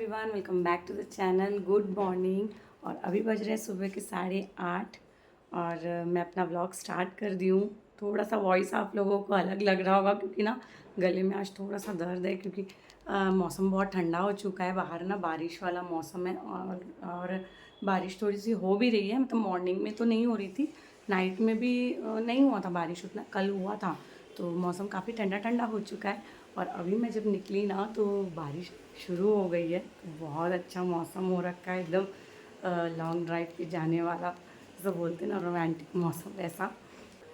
Everyone, welcome back to the channel. Good morning. और अभी बज रहे हैं सुबह के 8:30 और मैं अपना व्लॉग स्टार्ट कर दी हूँ। थोड़ा सा वॉइस आप लोगों को अलग लग रहा होगा क्योंकि ना गले में आज थोड़ा सा दर्द है, क्योंकि मौसम बहुत ठंडा हो चुका है। बाहर ना बारिश वाला मौसम है और बारिश थोड़ी सी हो भी रही है। मतलब मॉर्निंग में तो नहीं हो रही थी, नाइट में भी नहीं हुआ था बारिश उतना, कल हुआ था। तो मौसम काफ़ी ठंडा ठंडा हो चुका है और अभी मैं जब निकली ना तो बारिश शुरू हो गई है। तो बहुत अच्छा मौसम हो रखा है, एकदम लॉन्ग ड्राइव पे जाने वाला, जैसे बोलते हैं ना रोमांटिक मौसम वैसा।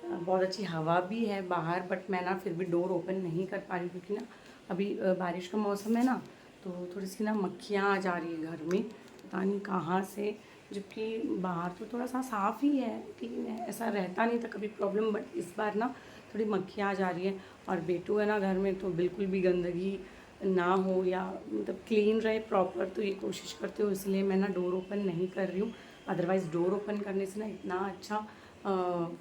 बहुत अच्छी हवा भी है बाहर, बट मैं ना फिर भी डोर ओपन नहीं कर पा रही क्योंकि ना अभी बारिश का मौसम है ना, तो थोड़ी सी ना मक्खियाँ आ जा रही है घर में, पता नहीं कहाँ से। जबकि बाहर तो थोड़ा सा साफ़ ही है, क्लीन है, ऐसा रहता नहीं था कभी प्रॉब्लम, बट इस बार ना थोड़ी मक्खियाँ आ जा रही है। और बेटू है ना घर में, तो बिल्कुल भी गंदगी ना हो या मतलब क्लीन रहे प्रॉपर, तो ये कोशिश करती हूँ, इसलिए मैं ना डोर ओपन नहीं कर रही हूँ। अदरवाइज़ डोर ओपन करने से ना इतना अच्छा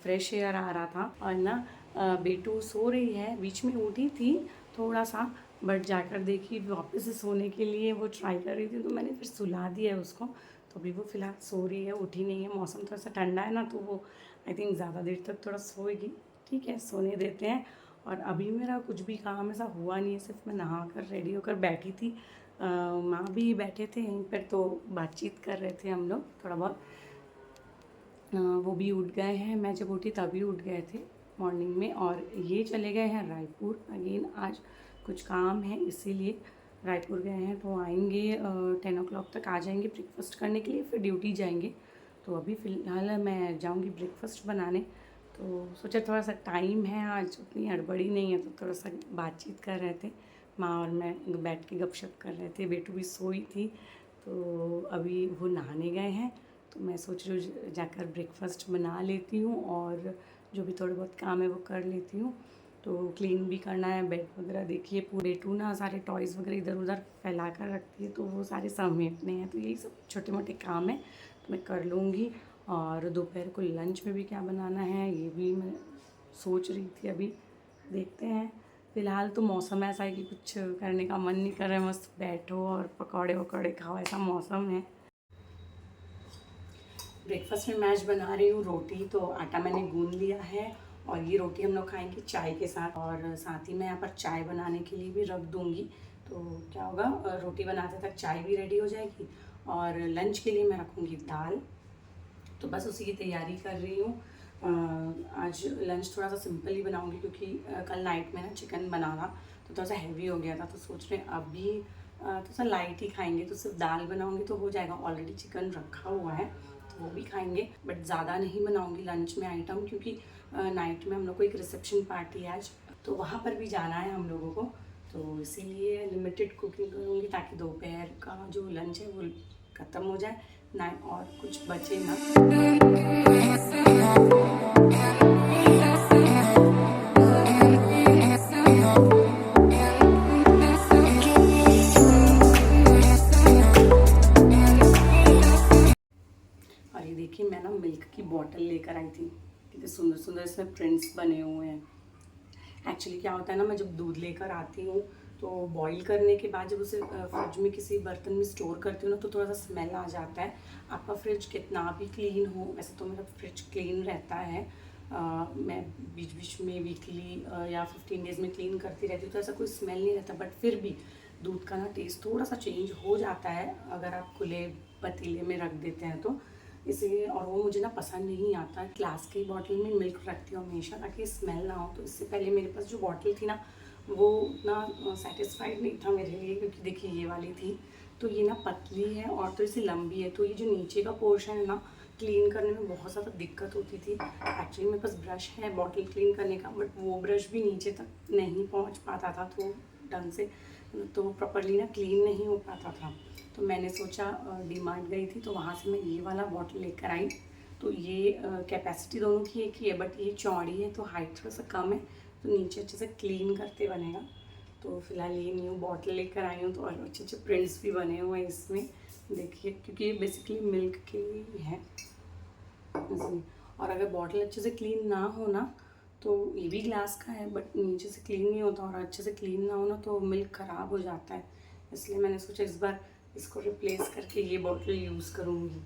फ्रेश एयर आ रहा था। और ना बेटू सो रही है, बीच में उठी थी थोड़ा सा, बट जाकर देखी वापस से सोने के लिए वो ट्राई कर रही थी, तो मैंने फिर सुला दिया है उसको। तो अभी वो फ़िलहाल सो रही है, उठी नहीं है। मौसम थोड़ा सा ठंडा है ना, तो वो आई थिंक ज़्यादा देर तक थोड़ा सोएगी। ठीक है, सोने देते हैं। और अभी मेरा कुछ भी काम ऐसा हुआ नहीं है, सिर्फ मैं नहा कर रेडी होकर बैठी थी। माँ भी बैठे थे यहीं पर, तो बातचीत कर रहे थे हम लोग थोड़ा बहुत। वो भी उठ गए हैं, मैं जब उठी तभी उठ गए थे मॉर्निंग में। और ये चले गए हैं रायपुर अगेन, आज कुछ काम है इसीलिए रायपुर गए हैं। तो आएंगे 10 o'clock तक आ जाएंगे ब्रेकफास्ट करने के लिए, फिर ड्यूटी जाएंगे। तो अभी फ़िलहाल मैं जाऊंगी ब्रेकफास्ट बनाने। तो सोचा थोड़ा सा टाइम है आज, उतनी हड़बड़ी नहीं है, तो थोड़ा सा बातचीत कर रहे थे। माँ और मैं बैठ के गपशप कर रहे थे। बेटू भी सोई थी, तो अभी वो नहाने गए हैं। तो मैं सोच रही हूँ जाकर ब्रेकफास्ट बना लेती हूँ और जो भी थोड़े बहुत काम है वो कर लेती हूँ। तो क्लीन भी करना है, बेड वगैरह देखिए पूरे टू ना सारे टॉयज़ वगैरह इधर उधर फैला कर रखती है, तो वो सारे समेटने हैं। तो यही सब छोटे मोटे काम है, तो मैं कर लूँगी। और दोपहर को लंच में भी क्या बनाना है ये भी मैं सोच रही थी, अभी देखते हैं। फ़िलहाल तो मौसम ऐसा है कि कुछ करने का मन नहीं कर रहा है, मस्त बैठो और पकौड़े वकौड़े खाओ, ऐसा मौसम है। ब्रेकफास्ट में मैं आज बना रही हूँ रोटी। तो आटा मैंने गूंद लिया है और ये रोटी हम लोग खाएंगे चाय के साथ, और साथ ही मैं यहाँ पर चाय बनाने के लिए भी रख दूँगी। तो क्या होगा, रोटी बनाते तक चाय भी रेडी हो जाएगी। और लंच के लिए मैं रखूँगी दाल, तो बस उसी की तैयारी कर रही हूँ। आज लंच थोड़ा सा सिंपल ही बनाऊँगी क्योंकि कल नाइट में ना चिकन बना था, तो थोड़ा सा हैवी हो गया था। तो सोच रहे हैं अभी थोड़ा सा लाइट ही खाएंगे, तो सिर्फ दाल बनाऊँगी तो हो जाएगा। ऑलरेडी चिकन रखा हुआ है तो वो भी खाएंगे, बट ज़्यादा नहीं बनाऊँगी लंच में आइटम, क्योंकि नाइट में हम लोग को एक रिसेप्शन पार्टी है आज, तो वहाँ पर भी जाना है हम लोगों को। तो इसीलिए लिमिटेड कुकिंग करूँगी ताकि दोपहर का जो लंच है वो ख़त्म हो जाए ना और कुछ बचे ना। और ये देखिए मैं ना मिल्क की बॉटल लेकर आई थी, कितने सुंदर सुंदर इसमें प्रिंट्स बने हुए हैं। एक्चुअली क्या होता है ना, मैं जब दूध लेकर आती हूँ तो बॉईल करने के बाद जब उसे फ्रिज में किसी बर्तन में स्टोर करती हूँ ना, तो थोड़ा सा स्मेल आ जाता है। आपका फ्रिज कितना भी क्लीन हो, वैसे तो मेरा फ्रिज क्लीन रहता है, मैं बीच बीच में वीकली या 15 डेज़ में क्लीन करती रहती हूँ, तो ऐसा कोई स्मेल नहीं रहता। बट फिर भी दूध का ना टेस्ट थोड़ा सा चेंज हो जाता है अगर आप खुले पतीले में रख देते हैं तो, इसलिए। और वो मुझे ना पसंद नहीं आता। ग्लास की बॉटल में मिल्क रखती हूँ हमेशा ताकि स्मेल ना हो। तो इससे पहले मेरे पास जो बॉटल थी ना वो उतना सेटिस्फाइड नहीं था मेरे लिए, क्योंकि देखिए ये वाली थी तो ये ना पतली है और तो इसे लंबी है, तो ये जो नीचे का पोर्शन है ना क्लीन करने में बहुत ज़्यादा दिक्कत होती थी। एक्चुअली मेरे पास ब्रश है बॉटल क्लीन करने का, बट वो ब्रश भी नीचे तक नहीं पहुँच पाता था, तो ढंग से तो प्रॉपरली ना क्लीन नहीं हो पाता था। तो मैंने सोचा डीमार्ट गई थी तो वहाँ से मैं ये वाला बॉटल लेकर आई। तो ये कैपेसिटी दोनों की एक ही है, बट ये चौड़ी है तो हाइट थोड़ा सा कम है, तो नीचे अच्छे से क्लीन करते बनेगा। तो फिलहाल ये न्यू बॉटल लेकर आई हूँ, तो और अच्छे अच्छे प्रिंट्स भी बने हुए हैं इसमें, देखिए, क्योंकि ये बेसिकली मिल्क के लिए है इसलिए। और अगर बॉटल अच्छे से क्लीन ना हो ना, तो ये भी ग्लास का है बट नीचे से क्लीन नहीं होता, और अच्छे से क्लीन ना हो ना तो मिल्क ख़राब हो जाता है। इसलिए मैंने सोचा इस बार इसको रिप्लेस करके ये बॉटल यूज़ करूँगी।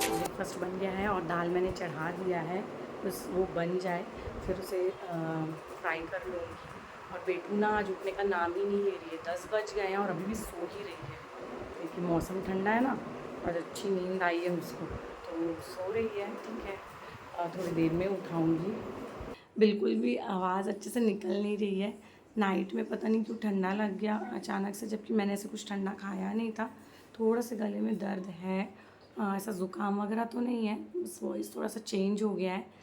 ब्रेकफास्ट बन गया है और दाल मैंने चढ़ा दिया है, बस वो बन जाए फिर उसे फ्राई कर लूँगी। और बेटू ना आज उठने का नाम ही नहीं ले रही है, 10 बज गए हैं और अभी भी सो ही रही है, क्योंकि मौसम ठंडा है ना और अच्छी नींद आई है उसको, तो सो रही है। ठीक है, थोड़ी देर में उठाऊँगी। बिल्कुल भी आवाज़ अच्छे से निकल नहीं रही है। नाइट में पता नहीं क्यों ठंडा लग गया अचानक से, जबकि मैंने ऐसे कुछ ठंडा खाया नहीं था। थोड़ा सा गले में दर्द है, ऐसा ज़ुकाम वगैरह तो नहीं है, बस वॉइस थोड़ा सा चेंज हो गया है।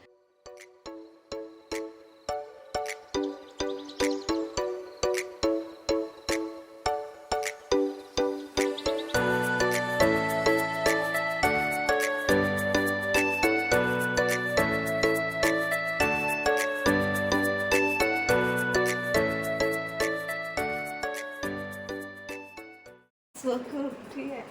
ठीक है।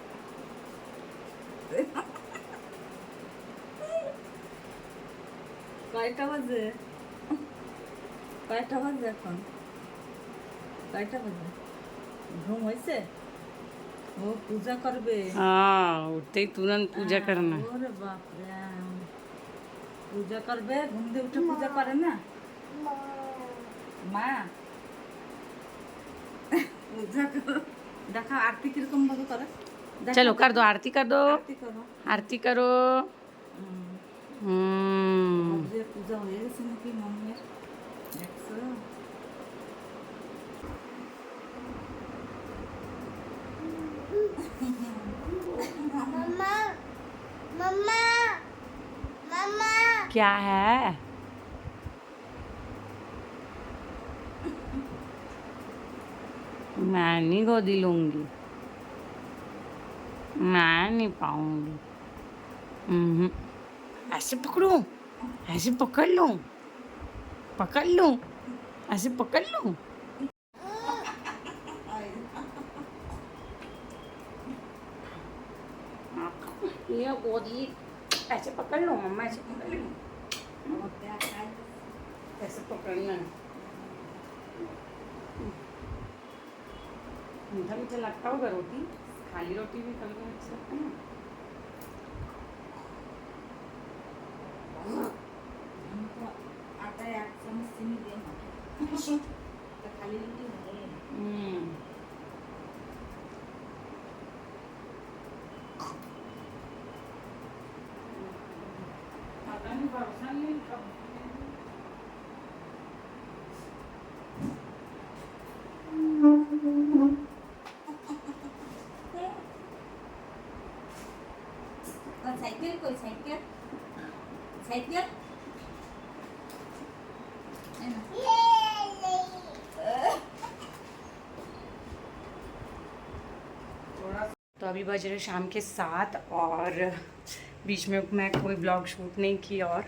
কয়টা বাজে? কয়টা বাজে এখন? কয়টা বাজে? ঘুম হয়েছে? ও পূজা করবে। हाँ, उठते ही तुरंत पूजा करना। ওরে বাপরে, পূজা করবে, ঘুম দিয়ে উঠে পূজা করে না মা? পূজা করো, দেখা আরতি কিরকম ভাবে করে। चलो कर दो, आरती कर दो, আরতি করো। आरती करो। ভাবছে পূজা হয়ে গেছে নাকি মম্মির, দেখছো? मम्मा मम्मा मम्मा क्या है? मैं नहीं गोदी लूंगी, मैं नहीं पाऊंगी। ऐसे पकड़ूं, ऐसे पकड़ लूं, पकड़ लूं, ऐसे पकड़ लूं। ये गोदी ऐसे पकड़ लो मम्मा, ऐसे पकड़ लो, ऐसे पकड़ना है। मीठा मीठा लगता होगा रोटी, खाली रोटी भी कभी कभी अच्छा लगता है ना। আটায় 1 চামচ চিনি দিয়ে মাখো, তা খালি রুটি ভালো লাগে। पता नहीं भरोसा नहीं कब সাইকেল কই, সাইকেল সাইকেল तो अभी बज रहे शाम के 7 और बीच में मैं कोई ब्लॉग शूट नहीं की और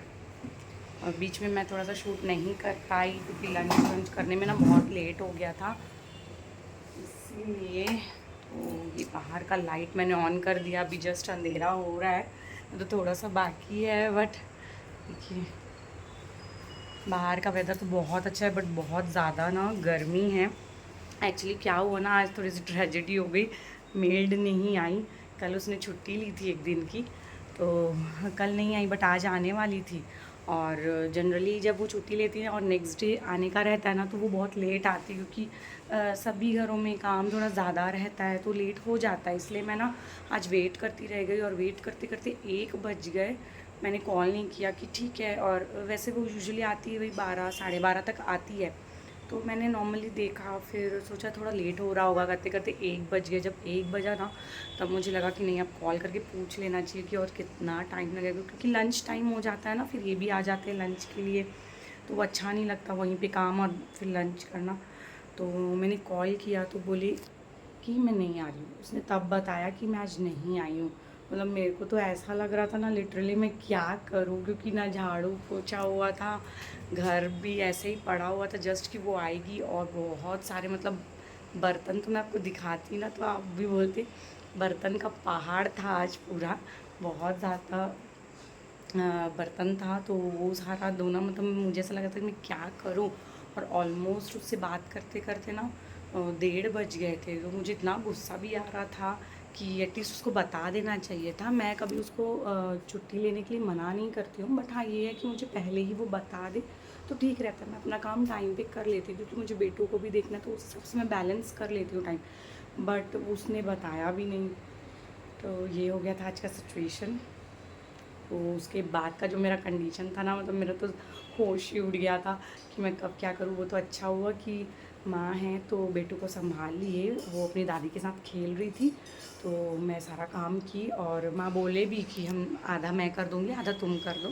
बीच में मैं थोड़ा सा शूट नहीं कर पाई क्योंकि लंच वंच करने में ना बहुत लेट हो गया था, इसीलिए। तो ये बाहर का लाइट मैंने ऑन कर दिया, अभी जस्ट अंधेरा हो रहा है, तो थोड़ा सा बाकी है। बट देखिए बाहर का वेदर तो बहुत अच्छा है, बट बहुत ज़्यादा ना गर्मी है। एक्चुअली क्या हुआ ना, आज थोड़ी सी ट्रेजेडी हो गई, मेड नहीं आई। कल उसने छुट्टी ली थी एक दिन की, तो कल नहीं आई बट आज आने वाली थी। और जनरली जब वो छुट्टी लेती है और नेक्स्ट डे आने का रहता है ना, तो वो बहुत लेट आती है, क्योंकि सभी घरों में काम थोड़ा ज़्यादा रहता है तो लेट हो जाता है। इसलिए मैं ना आज वेट करती रह गई और वेट करते करते 1 बज गए। मैंने कॉल नहीं किया कि ठीक है, और वैसे वो यूजुअली आती है वही 12 साढ़े 12 तक आती है। तो मैंने नॉर्मली देखा, फिर सोचा थोड़ा लेट हो रहा होगा, करते करते 1 बज गए। जब 1 बजा ना, तब मुझे लगा कि नहीं, अब कॉल करके पूछ लेना चाहिए कि और कितना टाइम लगेगा, क्योंकि लंच टाइम हो जाता है ना, फिर ये भी आ जाते हैं लंच के लिए, तो वो अच्छा नहीं लगता वहीं पे काम और फिर लंच करना। तो मैंने कॉल किया तो बोली कि मैं नहीं आ रही हूँ। उसने तब बताया कि मैं आज नहीं आई हूँ। मतलब मेरे को तो ऐसा लग रहा था ना, लिटरली मैं क्या करूँ, क्योंकि ना झाड़ू पोछा हुआ था, घर भी ऐसे ही पड़ा हुआ था जस्ट कि वो आएगी। और बहुत सारे मतलब बर्तन तो मैं आपको दिखाती ना तो आप भी बोलते बर्तन का पहाड़ था आज पूरा, बहुत ज़्यादा बर्तन था। तो वो सारा धोना, मतलब मुझे ऐसा लगा था कि मैं क्या करूं। और ऑलमोस्ट उससे बात करते करते ना 1:30 बज गए थे। तो मुझे इतना गुस्सा भी आ रहा था कि एटलीस्ट उसको बता देना चाहिए था। मैं कभी उसको छुट्टी लेने के लिए मना नहीं करती हूँ, बट हाँ ये है कि मुझे पहले ही वो बता दे तो ठीक रहता है। मैं अपना काम टाइम पे कर लेती हूँ, क्योंकि मुझे बेटों को भी देखना है, तो उस हिसाब से मैं बैलेंस कर लेती हूँ टाइम। बट उसने बताया भी नहीं, तो ये हो गया था आज का सिचुएशन। तो उसके बाद का जो मेरा कंडीशन था ना, मतलब मेरा तो होश ही उड़ गया था कि मैं कब क्या करूँ। वो तो अच्छा हुआ कि माँ है तो बेटू को संभाल लिए, वो अपनी दादी के साथ खेल रही थी, तो मैं सारा काम की। और माँ बोले भी कि हम आधा मैं कर दूँगी, आधा तुम कर दो,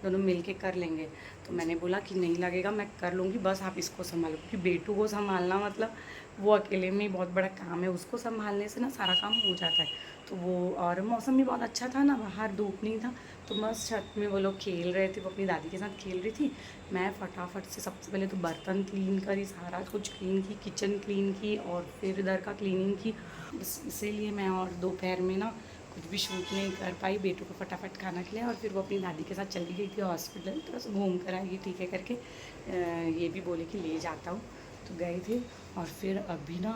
दोनों मिल के कर लेंगे। तो मैंने बोला कि नहीं लगेगा, मैं कर लूँगी, बस आप इसको संभालो। क्योंकि बेटू को संभालना मतलब वो अकेले में ही बहुत बड़ा काम है, उसको संभालने से ना सारा काम हो जाता है। तो वो, और मौसम भी बहुत अच्छा था ना, बाहर धूप नहीं था, तो मस्त छत में वो लोग खेल रहे थे, वो अपनी दादी के साथ खेल रही थी। मैं फटाफट से सबसे पहले तो बर्तन क्लीन करी, सारा कुछ क्लीन की, किचन क्लीन की, और फिर इधर का क्लीनिंग की। बस इसीलिए मैं और दोपहर में ना कुछ भी शूट नहीं कर पाई। बेटू को फटाफट खाना खिलाया और फिर वो अपनी दादी के साथ चली गई थी हॉस्पिटल, तो बस घूम कर आएगी ठीक है करके। ये भी बोले कि ले जाता हूँ, तो गए थे। और फिर अभी ना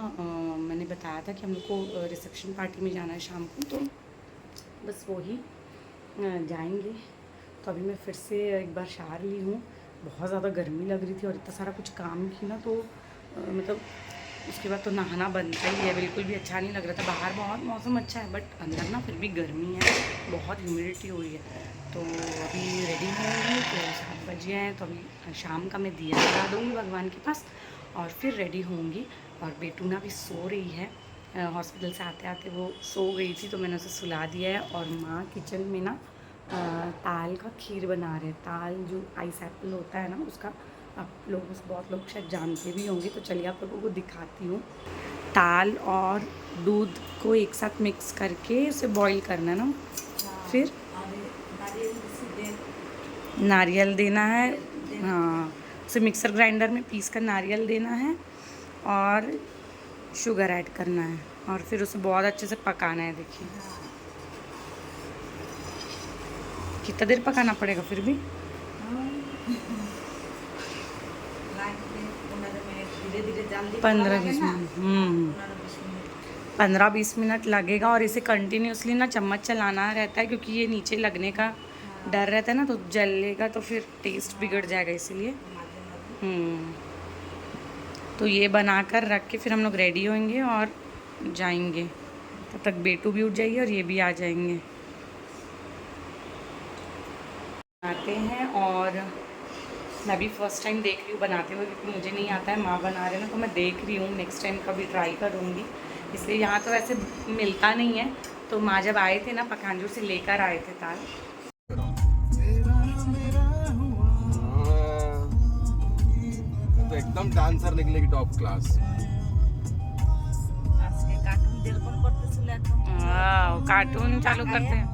मैंने बताया था कि हम लोग को रिसेप्शन पार्टी में जाना है शाम को, तो बस वो ही जाएंगे। तो अभी मैं फिर से एक बार शावर ली हूँ, बहुत ज़्यादा गर्मी लग रही थी और इतना सारा कुछ काम की ना, तो मतलब उसके बाद तो नहाना बनता ही है। बिल्कुल भी अच्छा नहीं लग रहा था। बाहर बहुत मौसम अच्छा है, बट अंदर ना फिर भी गर्मी है, बहुत ह्यूमिडिटी हो रही है। तो अभी रेडी होंगी, तो 7 बजे हैं, तो अभी शाम का मैं दिया लगा दूँगी भगवान के पास और फिर रेडी होंगी। और बेटूना भी सो रही है, हॉस्पिटल से आते आते वो सो गई थी, तो मैंने उसे सुला दिया है। और माँ किचन में ना ताल का खीर बना रहे हैं। ताल जो आइस एप्पल होता है ना, उसका आप लोग बहुत लोग शायद जानते भी होंगे, तो चलिए आप लोगों को दिखाती हूँ। ताल और दूध को एक साथ मिक्स करके उसे बॉईल करना है ना, फिर नारियल देना है। हाँ, उसे मिक्सर ग्राइंडर में पीस कर नारियल देना है और शुगर ऐड करना है, और फिर उसे बहुत अच्छे से पकाना है। देखिए कितना देर पकाना पड़ेगा फिर भी। धीरे धीरे जल्दी 15-20 मिनट 15-20 मिनट लगेगा। और इसे कंटिन्यूसली ना चम्मच चलाना रहता है, क्योंकि ये नीचे लगने का डर रहता है ना, तो जलेगा तो फिर टेस्ट बिगड़ जाएगा, इसीलिए। तो ये बनाकर रख के फिर हम लोग रेडी होंगे और जाएंगे। तब तक बेटू भी उठ जाएगी और ये भी आ जाएंगे। बनाते हैं, और मैं भी फर्स्ट टाइम देख रही हूँ बनाते हुए, क्योंकि मुझे नहीं आता है। माँ बना रहे ना, तो मैं देख रही हूँ, नेक्स्ट टाइम कभी ट्राई करूँगी। इसलिए यहाँ तो वैसे मिलता नहीं है, तो माँ जब आए थे ना पखानजूर से लेकर आए थे ताल। तो एकदम डांसर निकलेगी टॉप क्लास। আজকে কার্টুন যেরকম করতেছিল এখন कार्टून चालू करते हैं।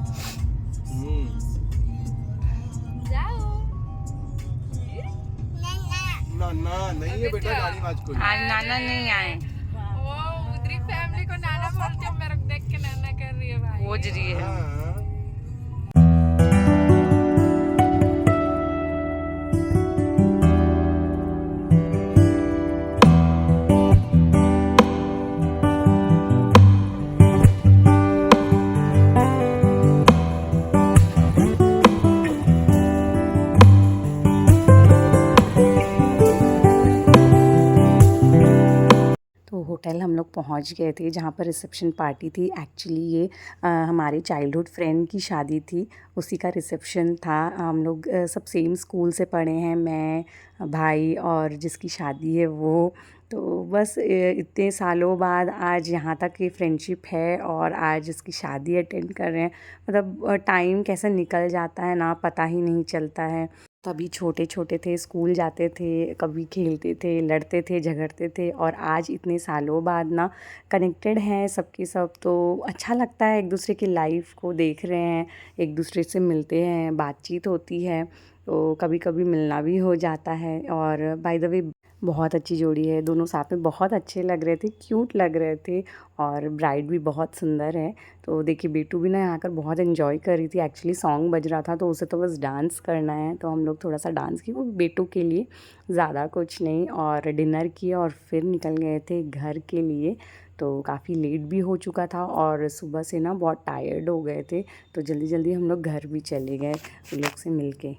ना ना नहीं है बेटा, गाड़ी में आज कोई। आज नाना नहीं आए, वो उधरी फैमिली को नाना बोलते हैं, मेरे को देख के नाना कर रही है भाई। खोज रही है। हाँ। तो होटल हम लोग पहुंच गए थे जहाँ पर रिसेप्शन पार्टी थी। एक्चुअली ये हमारे चाइल्डहुड फ्रेंड की शादी थी, उसी का रिसेप्शन था। हम लोग सब सेम स्कूल से पढ़े हैं, मैं, भाई और जिसकी शादी है वो। तो बस इतने सालों बाद आज यहाँ तक ये फ्रेंडशिप है, और आज इसकी शादी अटेंड कर रहे हैं। मतलब टाइम कैसे निकल जाता है ना, पता ही नहीं चलता है। तभी छोटे छोटे थे, स्कूल जाते थे, कभी खेलते थे, लड़ते थे, झगड़ते थे, और आज इतने सालों बाद ना कनेक्टेड हैं सबके सब। तो अच्छा लगता है, एक दूसरे की लाइफ को देख रहे हैं, एक दूसरे से मिलते हैं, बातचीत होती है, तो कभी कभी मिलना भी हो जाता है। और बाय द वे बहुत अच्छी जोड़ी है, दोनों साथ में बहुत अच्छे लग रहे थे, क्यूट लग रहे थे और ब्राइड भी बहुत सुंदर है। तो देखिए बेटू भी ना यहाँ कर बहुत एंजॉय कर रही थी। एक्चुअली सॉन्ग बज रहा था तो उसे तो बस डांस करना है, तो हम लोग थोड़ा सा डांस किया वो बेटू के लिए, ज़्यादा कुछ नहीं। और डिनर किया और फिर निकल गए थे घर के लिए। तो काफ़ी लेट भी हो चुका था और सुबह से ना बहुत टायर्ड हो गए थे, तो जल्दी जल्दी हम लोग घर भी चले गए उन लोग से मिल के।